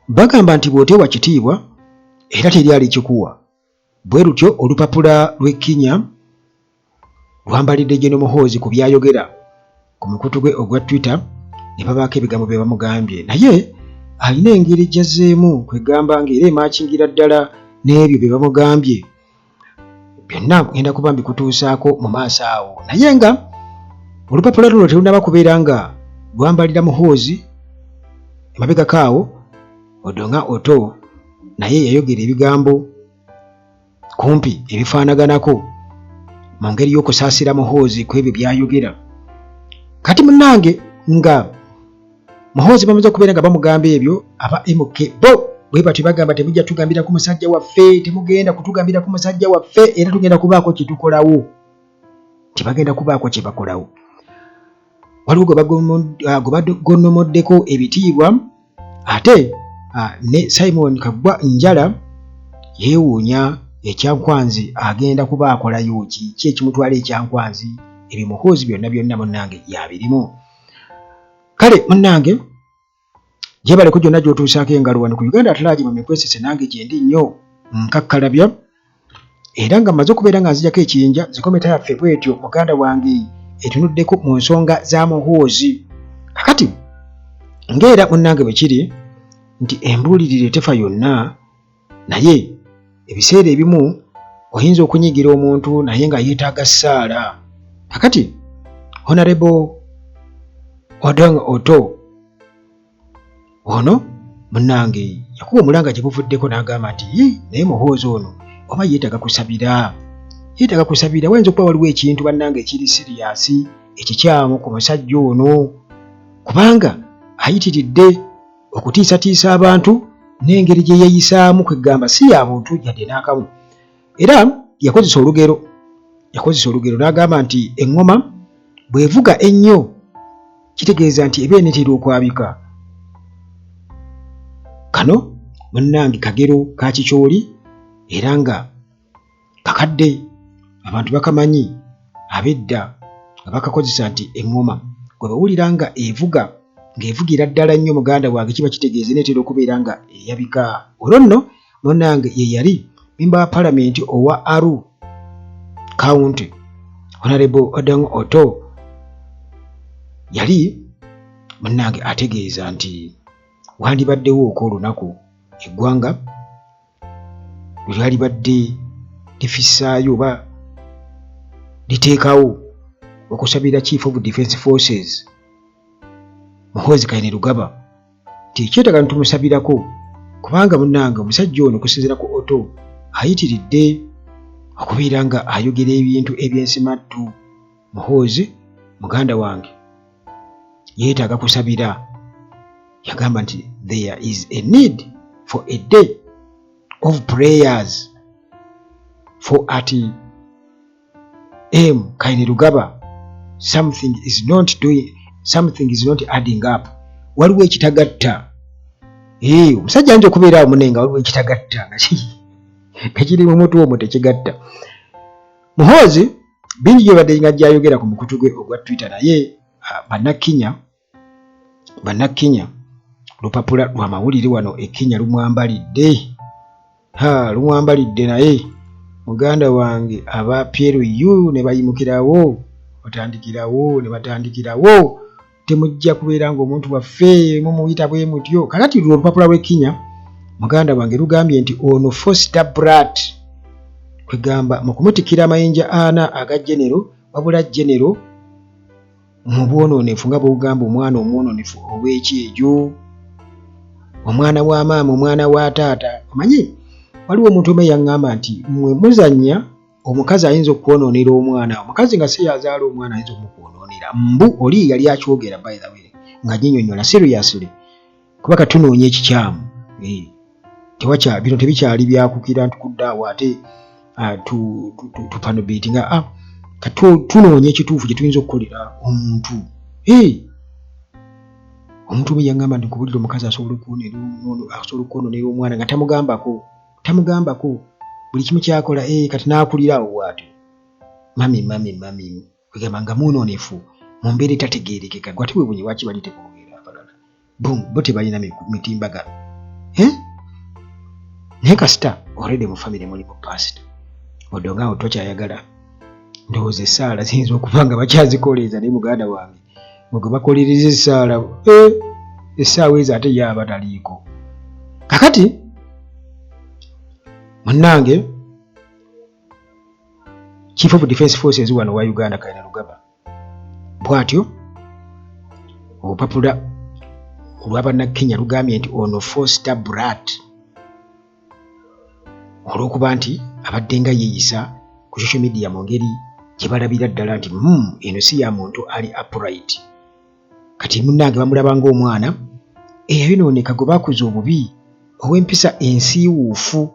bagamba nti bw'oteewa kitiibwa era teryali kikuwa. Bwe lutyo olupapula lw'Ekkinya lwambalidde General Muhoozi ku byayogera ku mukutu gwe ogwa Twitter, ne babaako ebigambo bye bamugambye, naye alina engeri gy'azzeemu kwegamba ng'era emaakingira ddala n'ebyo bye bamugambye. Byonna ngenda kuba mbikutuusaako mu maaso awo, naye nga olupapula luno terunaba kubeera nga lwambalira Muhoozi emabegako awo. Odonga Otto naye yayogera ebigambo kumpi ebifaanaganako mu ngeri y'okusaasira Muhoozi ku ebyo byayogera. Kati munnange nga Muhoozi bamaze okubeera nga bamugamba ebyo, aba MK bo bwe batyo bagamba temujja tugambira ku musajja waffe, temugenda kutugambira ku musajja waffe, era tugenda kubaako kye tukolawo. Tebagenda kubaako kye bakolawo. Waliwo gwe bagonnomoddeko ebitiibwa, ate ne Simon Kaggwa Njala yeewuunya ekyankwanzi agenda kuba akolayo ki ekimutwala ekyankwanzi. Ebyo Muhoozi byonna munnange yabirimu. Kale munnange gyebaleko gyonna gy'otuusaako engalo wano ku Uganda Atalagi mu mikwesese, nange gye ndi nnyo nkakkalabya, era nga mmaze okubeera nga nzijako ekiyinja zikometa yaffe bwetyo muganda wange etunuddeko mu nsonga za Muhoozi. Kakati ng'era munnange bwe kiri nti embuulirire tefa yonna, naye ebiseera ebimu oyinza okunyigira omuntu naye nga yeetaaga ssaala. Kakati Honorable Odonga Otto ono munnange yakuba omulanga gye buvuddeko n'agamba nti naye Muhoozi ono oba yeetaaga kusabira, wayinza okuba waliwo ekintu bannange ekiri siriyasi ekikyamu ku musajja ono, kubanga ayitiridde okutiisatiisa abantu n'engeri gye yeeyisaamu kwegamba si ya buntu yadde n'akamu. Era yakozesa olugero n'agamba nti eŋŋoma bw'evuga ennyo kitegeeza nti eba enetera okwabika. Kano munnange kagero ka kikyoli era nga kakadde, abantu bakamanyi ab'edda nga bakakozesa nti eŋŋoma gwe bawulira nga ng'evugira ddala nnyo muganda wange kiba kitegeeza enetera okubeera nga eyabika. Olwo nno munnange ye yali memba wa Parliament owa Arua County Honorable Odonga Otto yali munnange ategeeza nti wandibaddewo olunaku eggwanga lwe lyalibadde lifissaayo oba liteekawo okusabira Chief of Defence Forces Muhoozi Kainerugaba nti ekyetaaga nitumusabirako, kubanga munnange omusajja ono okusinziira ku Otto ayitiridde okubeera nga ayogera ebintu eby'ensimattu. Muhoozi muganda wange yeetaaga kusabira. Yagamba nti there is a need for a day of prayers for M Kainerugaba. Something is not adding up. Waliwo ekitagatta. Omusajja ayinza okubeera awo munenga waliwo ekitagatta nga kiri mu mutu omwo tekigatta. Muhoozi bingi gyebadde nga gyayogera ku mukutu gwe ogwa Twitter, naye bannakkinya lupapula lwa mawulire wano Ekkinya lumwambalidde naye muganda wange aba PLU ne bayimukirawo batandikirawo temujja kubeera ng'omuntu waffe mumuyita bwe mutyo. Kakati lwo olupapula lw'Ekkinya muganda wange lugambye nti ono Foster Brat kwegamba mu kumutikira amayinja 4 aga genero, wabula genero mu bwonoonefu nga bw'ogamba omwana omwononefu ow'ekyejo, omwana wa maama, omwana wa taata. Omanyi waliwo omuntu omu yaŋŋamba nti mmwe muzannya omukazi ayinza okwonoonera omwana, omukazi nga si yazaala omwana ayinza omukwonoonera. Mbu oli yali akyogera by the way nga nyinyonnyola seriously, kuba katunoonya ekikyamu. Bino tebikyali byakukira ntukudde awo ate tupanobeti nga tunoonya ekituufu kye tuyinza okukolera omuntu. Omuntu omu yaŋŋamba nti nkubulira omukazi asobola okwonoonera omwana nga tamugambako buli kimu kyakola kati n'akulira awo bw'atyo. Mami kwegamba nga mwononefu mu mbeera etategeerekeka. Gwate bwe bunyi waki bali tekoogera abalala bo tebalina mitimbagano. naye kasita already mu family mulimu pasita oddo ngaawo tokyayagala ndowooza essaala ziyinza okuba nga bakyazikoleeza naye muganda wange mwe bakolereza essaala essaawa ezo ate yaaba taliiko. Kakati munnange Chief of Defence Forces wano wa Uganda Kainerugaba bw'atyo obupapula olw'Abannakenya lugambye nti ono Foster Brat olw'okuba nti abadde nga yeeyisa ku social media mu ngeri gye balabira ddala nti eno si ya muntu ali upright. Kati munnange bamulaba ng'omwana eyayonooneka gwe baakuza obubi ow'empisa ensiiwuufu.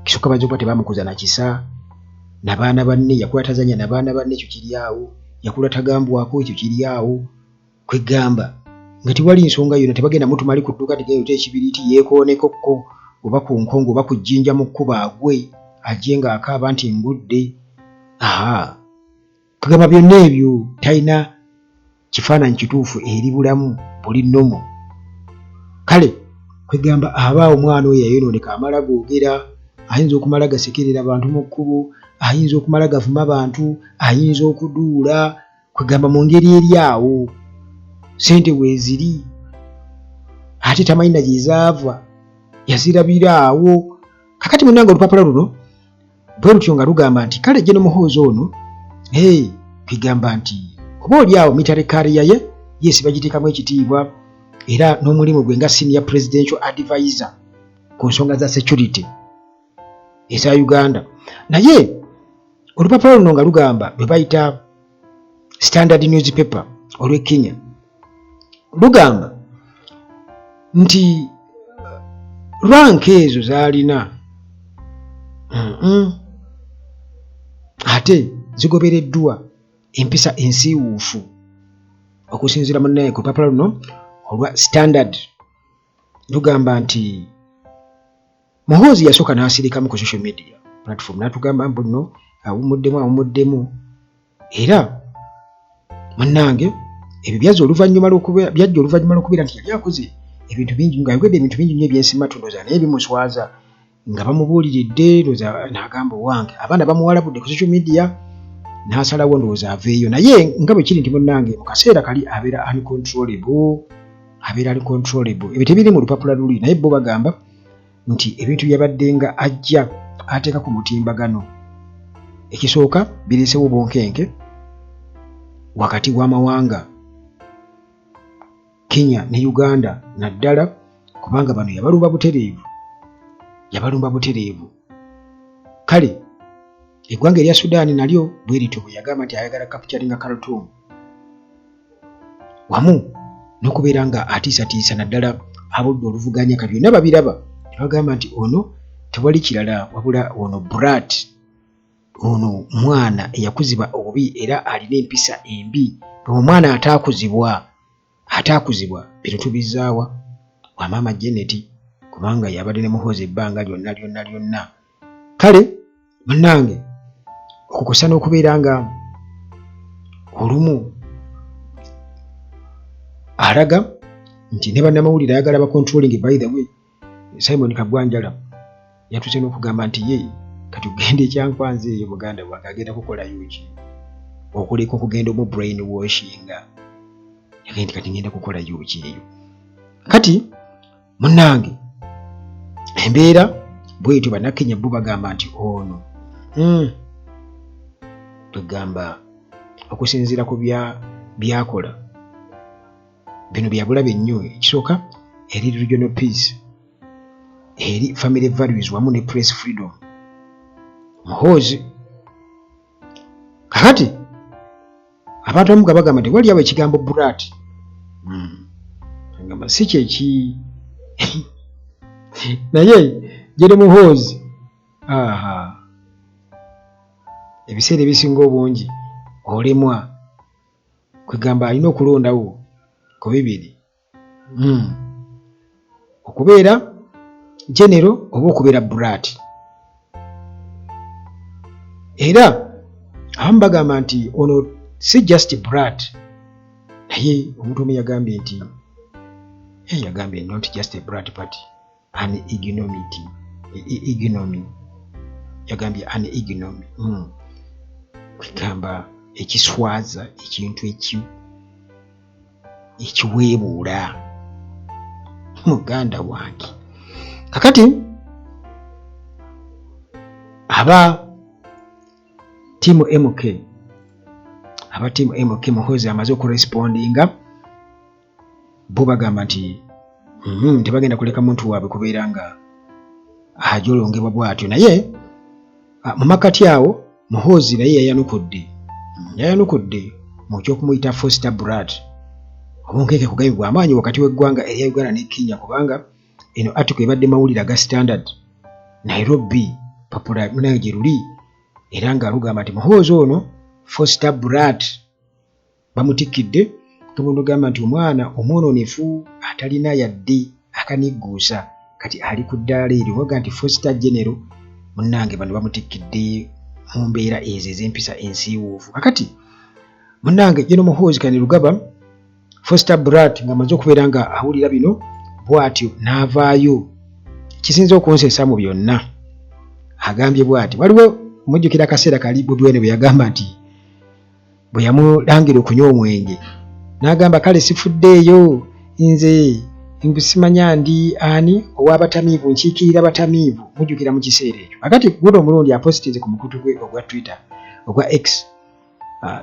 Kisooka bazze okuba tebaamukuza na kisa, n'abaana banne yakula tazanya n'abaana banne, ekyo kiri awo, yakula tagambwako, ekyo kiri awo. Kwegamba nga tewali nsonga yonna, tebagenda mutumali ku dduuka tegeyo ekibiriiti yeekoonekokko oba ku nkongo oba ku jjinja mu kkuba agwe ajje ng'akaaba nti ngudde. Kwegamba byonna ebyo talina kifaananyi kituufu eri bulamu buli nnomo. Kale kwegamba abaawo omwana oyo yayonooneka amala googera, ayinza okumala gasekerera abantu mu kkubo, ayinza okumala gavuma abantu, ayinza okuduula. Kwegamba mu ngeri eri awo sente weeziri ate tamanyi na gye zaava, yazirabira awo. Kakati munnange olupapula luno bwe lutyo nga lugamba nti kale General Muhoozi ono kwegamba nti oba oli awo military career ye yesi bagiteekamu ekitiibwa era n'omulimu gwe nga senior presidential advisor ku nsonga za security eza Uganda. Naye olupapula luno nga lugamba lwe bayita Standard Newspaper olw'e Kenya lugamba nti rank ezo zaalina ate zigobereddwa empisa ensiiwuufu okusinziira munnaye ku lupapula luno olwa Standard lugamba nti Muhoozi yasooka n'asirikamu ku social media platform n'atugamba mbuno awumuddemu era munnange ebyo byajja oluvannyuma lw'okubeera nti yali akoze ebintu bingi ng'ayogedde ebintu bingi nnyo ebyensimattuloza naye bimuswaza nga bamubuuliridde n'agamba owange abaana bamuwalabudde ku social media n'asalawo ndowooza aveeyo. Naye nga bwe kiri nti munnange mu kaseera kali abeera uncontrollable. Ebyo tebiri mu lupapula luli naye bo bagamba nti ebintu byabadde nga ajja ateeka ku mutimbagano. Ekisooka bireesewo bonkenke wakati w'amawanga Kenya ne Uganda naddala kubanga bano yabalumba butereevu. Kale eggwanga erya Sudan nalyo bwe lityo bwe yagamba nti ayagala capturing Khartoum wamu n'okubeera nga atiisatiisa naddala abudde oluvuganya kati byonna babiraba ne bagamba nti ono tewali kirala wabula ono Brat, ono mwana eyakuzibwa obubi era alina empisa embi. Omwana ataakuzibwa bino tubizaawa wa maama Janet kubanga yabadde ne Muhoozi ebbanga lyonna. Kale munnange okukosa n'okubeera nga olumu alaga nti ne bannamawulire ayagala bacontrolling. By the way, Simon Kagwanjala yatuse n'okugamba nti ye kati ugenda ekyankwanza eyo muganda wange agenda kukola yuki okuleka okugenda omu brain washinga yagenda kati ngenda kukola yuki eyo. Kati munnange embeera bwetyo Bannakenya bo bagamba nti ono tugamba okusinziira ku byakola bino byabulabe nnyo. Ekisooka eri regional peace, eri family values wamu ne press freedom. Muhoozi kakati abantu abamu bagamba nti wali awo ekigambo Brat ngamba si kyeki naye General Muhoozi ebiseera ebisinga obungi olemwa kwegamba alina okulondawo ku bibiri okubeera general oba okubeera Brat. Era abamu bagamba nti ono si just Brat naye omuntu omu yagambye nti not just a Brat party an ignominy yagambye an ignominy kwegamba ekiswaza ekintu ekiweebuula muganda wange. Kakati aba tiimu MK Muhoozi amaze okurespondinga bo bagamba nti tebagenda kuleka muntu waabwe kubeera nga ajolongebwa bw'atyo, naye mu makati awo Muhoozi naye yayanukudde mu kyokumuyita Foster Brad obunkenke kugabibwa amaanyi wakati w'eggwanga erya Uganda ne Kenya, kubanga eno article ebadde mawulire aga Standard Nairobi papula munayo gye luli, era nga lugamba nti Muhoozi ono Foster Brad bamutikidde tumugamba nti omwana omwononefu atalina yadde akanigguusa kati ali ku ddaala eryo, waga nti Foster General munnange bano bamutikidde mu mbeera ezo ez'empisa ensiiwuufu. Kakati munnange General Muhoozi Kainerugaba Foster Brad ng'amaze okubeera nga awulira bino bw'atyo n'avaayo, kisinza okunsesa mu byonna agambye bw'ati. Waliwo mujjukira akaseera kali Bobi Wine bwe yagamba nti bwe yamulangira okunywa omwenge n'agamba kale sifuddeeyo nze simanya ndi ani ow'abatamiivu nkiikirira batamiivu, mujjukira mu kiseera ekyo. Kakati guno omulundi apositize ku mukutu gwe ogwa Twitter ogwa X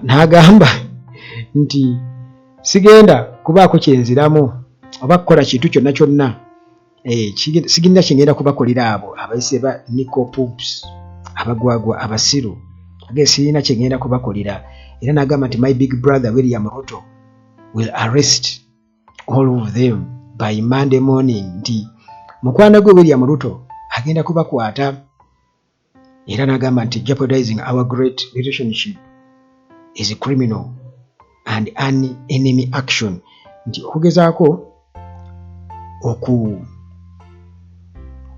n'agamba nti sigenda kubaako kyenziramu oba kukola kintu kyonna kyonna sigenda kyengenda kubakolera abo abayise ba Nico Pumps abagwagwa abasiru age sirina kyengenda kubakolera, era n'agamba nti my big brother William Ruto will arrest all of them by Monday morning, nti mukwano gwe William Ruto agenda kubakwata, era n'agamba nti jeopardizing our great relationship is a criminal and an enemy action, nti okugezaako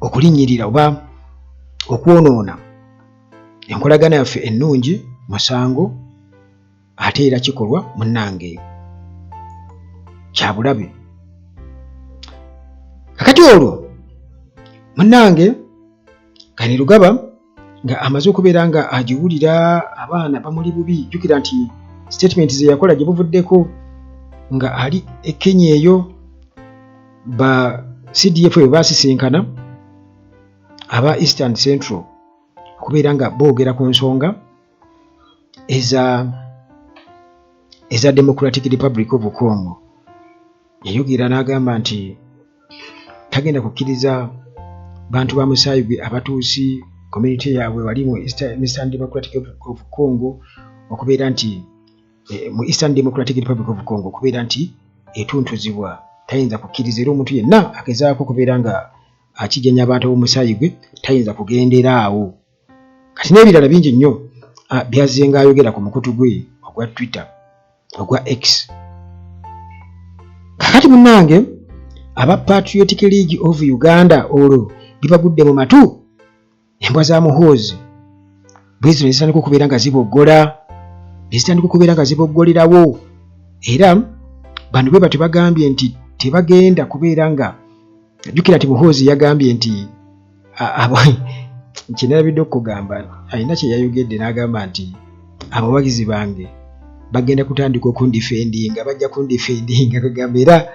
okulinnyirira oba okwonoona enkolagana yaffe ennungi musango, ate era kikolwa munnange kyabulabe. Kakati olwo munnange Kainerugaba nga amaze okubeera nga agiwulira abaana bamuli bubi, jjukira nti statement ze yakola gye buvuddeko nga ali e Kenya eyo ba CDF bwe baasisinkana aba Eastern Central okubeera nga boogera ku nsonga eza Democratic Republic of Congo. Yayogera n'agamba nti tagenda kukkiriza bantu ba musaayi gwe abatuusi community yaabwe wali mu Eastern Democratic of Congo okubeera nti mu Eastern Democratic Republic of Congo okubeera nti etuntuzibwa, tayinza kukkiriza era omuntu yenna agezaako okubeera nga akijjanya abantu b'omusaayi gwe tayinza kugendera awo. Kati n'ebirala bingi nnyo byazze ng'ayogera ku mukutu gwe ogwa Twitter ogwa X. Kakati munnange aba Patriotic League of Uganda olwo bibagudde mu matu, embwa za Muhoozi bwezo ne zitandika okubeera nga ziboggola, ne zitandika okubeera nga ziboggolerawo, era bano bwe batyo bagambye nti tebagenda kubeera nga jjukira nti Muhoozi yagambye nti kinalabidde okugamba alina kye yayogedde n'agamba nti abawagizi bange bagenda kutandika okundifendinga, bajja kundifendinga, kagamba era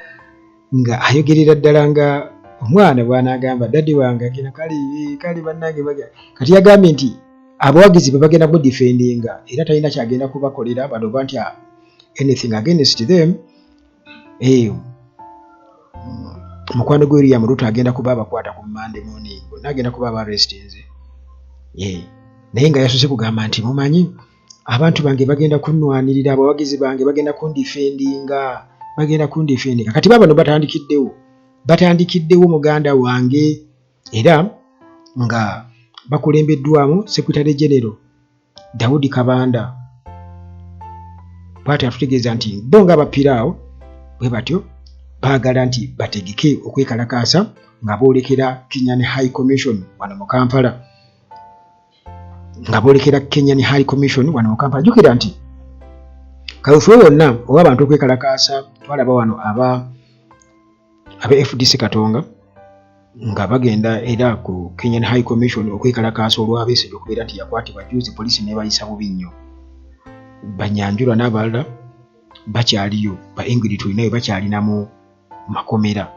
nga ayogerera ddala nga omwana bw'anaagamba daddy wange agenda kale bannange kati yagambye nti abawagizi be bagenda kudifendinga era talina kyagenda kubakolera bano ba nti anything against them. Mukwano gwe William Ruto agenda kuba abakwata ku Monday morning, bonna agenda kuba abarestinze. Naye nga yasose kugamba nti mumanyi abantu bange bagenda kunnwanirira, abawagizi bange bagenda kundifendinga. Kati bano batandikiddewo muganda wange, era nga bakulembeddwamu Secretary General Daudi Kabanda. Bw'atyo atutegeeza nti bo nga bapiraawo bwe batyo baagala nti bategeke okwekalakaasa nga boolekera Kenyan High Commission wano mu Kampala. Jjukira nti kaweefube wonna oba abantu okwekalakaasa twalaba wano aba FDC Katonga nga bagenda era ku Kenyan High Commission okwekalakaasa olw'Abesigye okubeera nti yakwatibwa juzi, poliisi nebayisa bubi nnyo. Banyanjulwa n'abalala bakyaliyo, ba Ingrid tulinayo bakyalina mu makomera.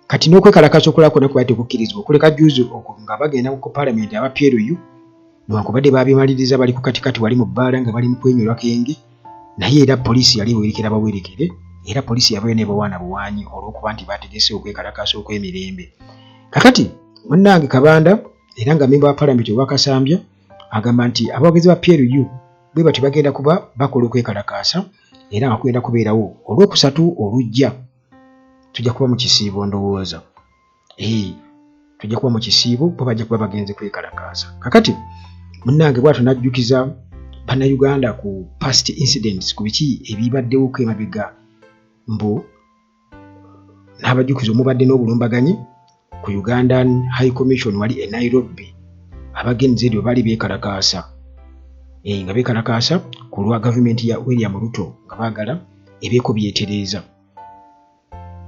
Kati n'okwekalakaasa okulala kwonna kuba tekukkirizibwa okuleka juzi nga bagenda ku Parliament aba PLU newankubadde babimaliriza bali ku katikati wali mu bbaala nga bali mu kwenyolwa kenge, naye era poliisi yali ewerekera bawerekere, era poliisi yabayo ne bawaana buwaanyi olw'okuba nti bategese okwekalakaasa okw'emirembe. Kakati munnange Kabanda era nga memba wa Parliament owa Kasambya agamba nti abawagizi ba PLU bwe bati bagenda kuba bakola okwekalakaasa era nga kugenda kubeerawo olw'okusatu olujja tujja kuba mu kisiibo ndowooza. Tujja kuba mu kisiibo bo bajja kuba bagenze kwekalakaasa. Kakati munnange bw'atyo n'ajjukiza bannayuganda ku past incidents, ku biki ebibaddewo emabega mbu n'abajjukiza omubadde n'obulumbaganyi ku Ugandan High Commission wali e Nairobi. Abagenzi ebyo bali beekalakaasa nga beekalakaasa ku lwa gavumenti ya William Ruto nga baagala ebeeko byetereeza.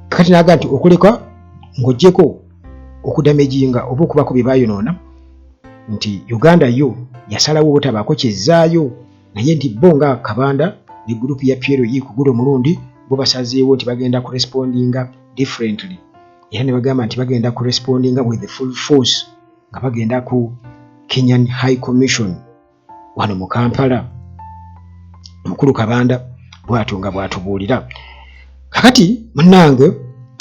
Kakati n'aga nti okuleka ng'oggyeko okudamejinga oba okubako bye baayonoona nti Uganda yo yasalawo obutabaako kyezzaayo, naye nti bo nga Kabanda ne gurupu ya PLU ku guno omulundi bo basazeewo nti bagenda kurespondinga differently, era ne bagamba nti bagenda kurespondinga with the full force nga bagenda ku Kenyan High Commission wano mu Kampala. Omukulu Kabanda bw'atyo nga bw'atubuulira. Kakati munnange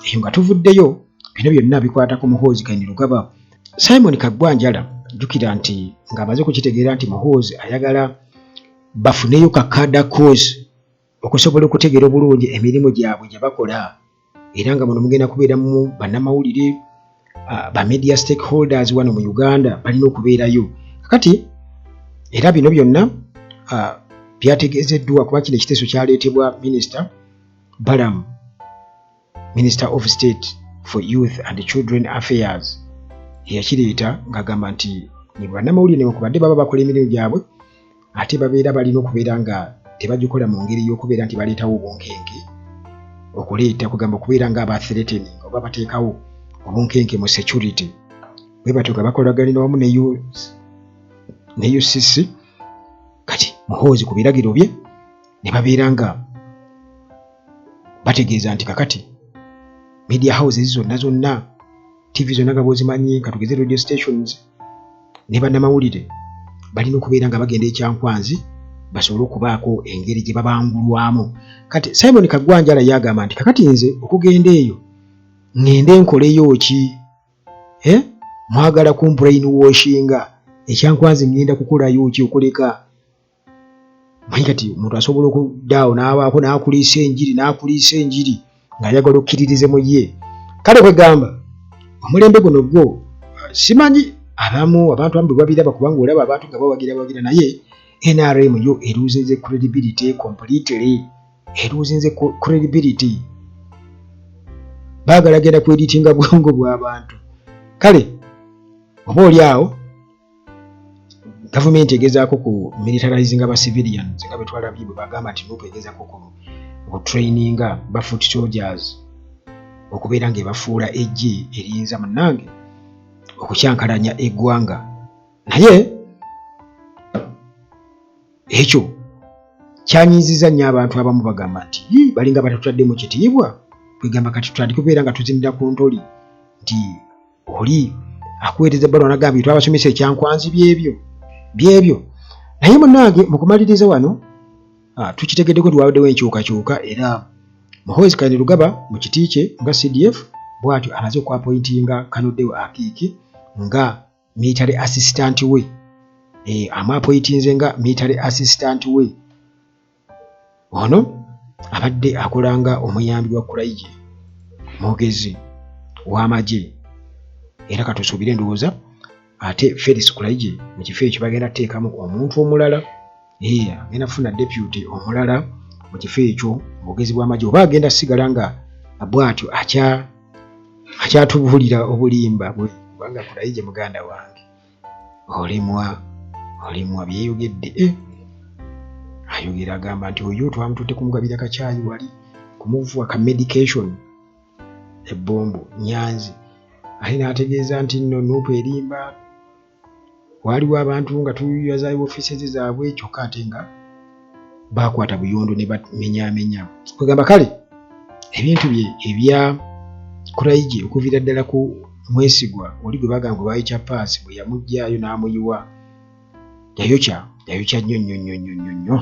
eyo nga tuvuddeyo, bino byonna bikwata ku Muhoozi Kainerugaba. Simon Kagwanjala jjukira nti ng'amaze kukitegeera nti Muhoozi ayagala bafuneyo kakada course okusobola okutegeera obulungi emirimu gyabwe gye bakola, era nga muno mugenda kubeera mu bannamawulire ba media stakeholders wano mu Uganda balina okubeerayo. Kakati era bino byonna byategeezeddwa kuba kino ekiteeso kyaleetebwa Minister Balaam, Minister of State for Youth and Children Affairs, yakireeta ng'agamba nti ne bannamawulire newankubadde baba bakola emirimu gyabwe ate babeera balina okubeera nga tebagikola mu ngeri y'okubeera nti baleetawo obunkenke, okuleeta kugamba okubeera nga aba-threatening oba bateekawo obunkenke mu security. Bwe batyo nga bakolagana wamu ne UCC. Kati Muhoozi ku biragiro bye ne babeera nga bategeeza nti kakati media houses zonna TV zonna nga bwozimanyi katugeze radio stations ne bannamawulire balina okubeera nga bagenda ekyankwanzi basobole okubaako engeri gye babangulwamu. Kati Simon Kagwanjala yagamba nti kakati nze okugenda eyo ngende nkoleyo ki? Mwagala ku brainwashinga ekyankwanzi ngenda kukolayo ki okuleka? Manyi kati omuntu asobola okuddaawo n'abaako n'akuliisa enjiri ng'ayagala okkiririze mu ye. Kale kwegamba omulembe guno gwo simanyi abantu abamu bwe babiraba kubanga olaba abantu nga bawagira naye NRM yo eruzinze credibility completely, eruzinze credibility. Baagala genda kweditinga bwongo bw'abantu. Kale oba oli awo gavumenti egezaako ku militarizinga ba civilians nga bwe twalabye bwe bagamba nti nuupu egezaako ku traininga ba foot soldiers okubeera ng'ebafuula eggi eriyinza munnange okukyankalanya eggwanga. Naye ekyo kyanyiiziza nnyo abantu abamu bagamba nti balinga batatudde mu kitiibwa, kwegamba kati tutandika okubeera nga tuzinira ku ntoli nti oli akuweereza balo nagambye twabasomesa ekyankwanzi byebyo. Naye munnange mu kumaliriza wano tukitegeddeko nti waabaddewo enkyukakyuka, era Muhoozi Kainerugaba mu kiti kye nga CDF bw'atyo amaze okwapointinga Kanuddewo Akiiki nga military assistant we, amwapointinze nga military assistant we. Ono abadde akolanga omuyambi wa Kuraije mwogezi w'amagye, era katusuubire ndowooza ate Felix Kuraije mu kifo ekyo bagenda kuteekamu omuntu omulala, agenda kufuna deputy omulala mu kifo ekyo mwogezi bw'amagye, oba agenda sigala nga bw'atyo akyatubuulira obulimba bwe, kubanga Kuraije muganda wange olimwa byeyogedde. Ayogera agamba nti oyo twamutute kumugabira kacaayi wali kumuvuwa ka medication ebbombo Nyanzi ali n'ategeeza nti nno Nuupu erimba waliwo abantu nga tuyaza ofiisi zaabwe kyokka ate nga bakwata buyondo ne bamenyaamenya. Kwegamba kale ebintu bye ebya Kuraije okuviira ddala ku Mwesigwa oli gwe bagamba ngo baayokya paasi bwe yamuggyaayo n'amuyiwa yayokya nnyo nnyo nnyo nnyo nnyo.